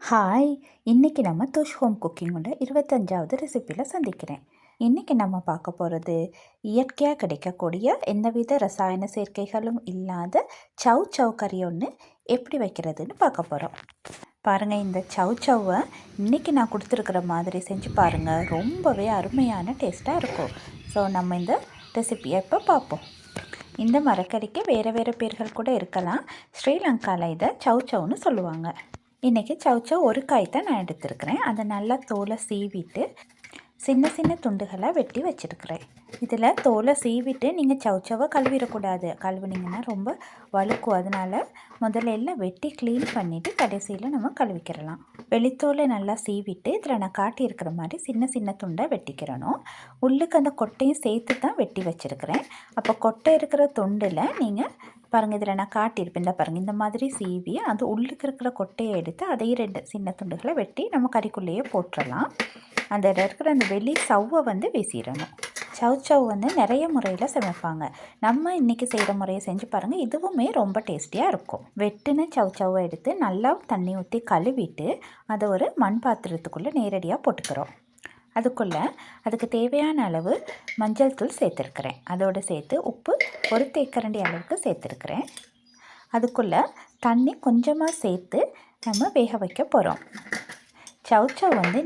Hi! இன்னைக்கு நம்ம துஷ் home குக்கிங்கோட 25வது ரெசிப்பியில் சந்திக்கிறேன். இன்னைக்கு நம்ம பார்க்க போகிறது இயற்கையாக கிடைக்கக்கூடிய எந்தவித ரசாயன சேர்க்கைகளும் இல்லாத சவ் சவ் கறி ஒன்று எப்படி வைக்கிறதுன்னு பார்க்க போகிறோம். பாருங்கள், இந்த சவ் சவ்வை இன்றைக்கி நான் கொடுத்துருக்குற மாதிரி செஞ்சு பாருங்கள். ரொம்பவே அருமையான டேஸ்ட்டாக இருக்கும். ஸோ நம்ம இந்த ரெசிப்பியை இப்போ பார்ப்போம். இந்த மரக்கறிக்கு வேறு வேறு பேர்கள் கூட இருக்கலாம். ஸ்ரீலங்காவில் இதை சவ் சவ்னு சொல்லுவாங்க. இன்றைக்கி சவ் ஒரு காய் தான் நான் எடுத்துருக்கிறேன். அதை நல்லா தோலை சீவிட்டு சின்ன சின்ன துண்டுகளாக வெட்டி வச்சுருக்கிறேன். இதில் தோலை சீவிட்டு நீங்கள் சவ் கழுவிடக்கூடாது. கழுவுனிங்கன்னா ரொம்ப வழுக்கும். அதனால் முதல்ல எல்லாம் வெட்டி க்ளீன் பண்ணிவிட்டு கடைசியில் நம்ம கழுவிக்கிறலாம். வெளித்தோலை நல்லா சீவிட்டு இதில் நான் காட்டியிருக்கிற மாதிரி சின்ன சின்ன துண்டாக வெட்டிக்கிறணும். உள்ளுக்கு அந்த கொட்டையும் சேர்த்து தான் வெட்டி வச்சுருக்கிறேன். அப்போ கொட்டை இருக்கிற துண்டில் நீங்கள் பாருங்கள், இதில் நான் காட்டியிருப்பேன். இந்த பாருங்கள், இந்த மாதிரி சீவி அது உள்ளுக்கு இருக்கிற கொட்டையை எடுத்து அதையும் 2 சின்ன துண்டுகளை வெட்டி நம்ம கறிக்குள்ளேயே போட்டுடலாம். அந்த இருக்கிற அந்த வெளி சவ்வை வீசிடணும். சவ் நிறைய முறையில் சமைப்பாங்க. நம்ம இன்றைக்கி செய்கிற முறையை செஞ்சு பாருங்கள். இதுவுமே ரொம்ப டேஸ்டியாக இருக்கும். வெட்டின சவ்வை எடுத்து நல்லா தண்ணி ஊற்றி கழுவிட்டு அதை ஒரு மண் பாத்திரத்துக்குள்ளே நேரடியாக போட்டுக்கிறோம். அதுக்கு தேவையான அளவு மஞ்சள் தூள் சேர்த்துருக்கிறேன். அதோடு சேர்த்து உப்பு 1 தேக்கரண்டி அளவுக்கு சேர்த்துருக்கிறேன். அதுக்குள்ளே தண்ணி கொஞ்சமாக சேர்த்து நம்ம வேக வைக்க போகிறோம். சவ்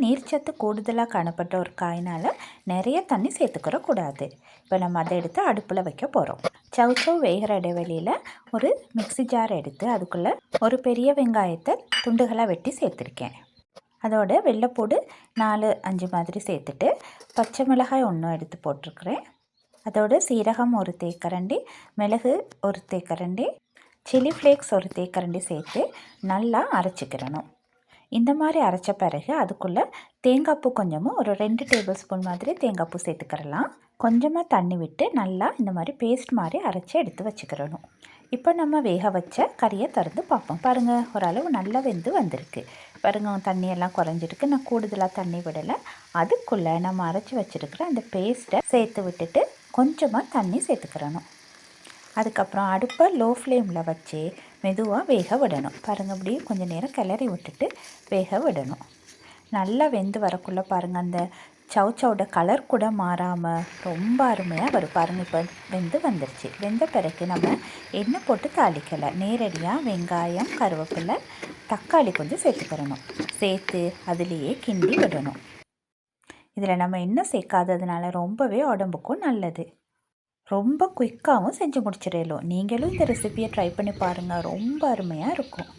நீர்ச்சத்து கூடுதலாக காணப்பட்ட ஒரு காயினால் நிறைய தண்ணி சேர்த்துக்கிறக்கூடாது. இப்போ நம்ம அதை எடுத்து அடுப்பில் வைக்க போகிறோம். சவ் வேகிற இடைவெளியில் ஒரு மிக்ஸி ஜார் எடுத்து அதுக்குள்ளே ஒரு பெரிய வெங்காயத்தை துண்டுகளாக வெட்டி சேர்த்துருக்கேன். அதோட வெள்ளைப்பூடு 4-5 மாதிரி சேர்த்துட்டு பச்சை மிளகாய் 1 எடுத்து போட்டிருக்கிறேன். அதோட சீரகம் 1 தேக்கரண்டி, மிளகு 1 தேக்கரண்டி, சில்லி ஃப்ளேக்ஸ் 1 தேக்கரண்டி சேர்த்து நல்லா அரைச்சிக்கிறணும். இந்த மாதிரி அரைச்ச பிறகு அதுக்குள்ளே தேங்காய்ப்பூ கொஞ்சமும் ஒரு 2 டேபிள் ஸ்பூன் மாதிரி தேங்காய்ப்பூ சேர்த்துக்கிறலாம். கொஞ்சமாக தண்ணி விட்டு நல்லா இந்த மாதிரி பேஸ்ட் மாதிரி அரைச்சி எடுத்து வச்சுக்கிறணும். இப்போ நம்ம வேக வச்ச கறியை திறந்து பார்ப்போம். பாருங்கள், ஓரளவு நல்லா வெந்து வந்திருக்கு. பாருங்கள், தண்ணியெல்லாம் குறைஞ்சிருக்கு. நான் கூடுதலாக தண்ணி விடலை. அதுக்குள்ளே நம்ம அரைச்சி வச்சுருக்கிற அந்த பேஸ்ட்டை சேர்த்து விட்டுட்டு கொஞ்சமாக தண்ணி சேர்த்துக்கிறணும். அதுக்கப்புறம் அடுப்பை லோ ஃப்ளேமில் வச்சு மெதுவாக வேக விடணும். பாருங்கள், அப்படி கொஞ்சம் நேரம் கிளறி விட்டுட்டு வேக விடணும். நல்லா வெந்து வரக்குள்ளே பாருங்கள், அந்த சவ்வோட கலர் கூட மாறாமல் ரொம்ப அருமையாக வரும். பாருங்கள், இப்போ வெந்து வந்துருச்சு. வெந்த பிறகு நம்ம எண்ணெய் போட்டு தாளிக்கலை. நேரடியாக வெங்காயம், கருவேப்பிலை, தக்காளி கொஞ்சம் சேர்த்துக்கிறணும். சேர்த்து அதிலேயே கிண்டி விடணும். இதில் நம்ம எண்ணெய் சேர்க்காததுனால ரொம்பவே உடம்புக்கும் நல்லது. ரொம்ப குயிக்காகவும் செஞ்சு முடிச்சிடலாம். நீங்களும் இந்த ரெசிபியை ட்ரை பண்ணி பாருங்கள். ரொம்ப அருமையாக இருக்கும்.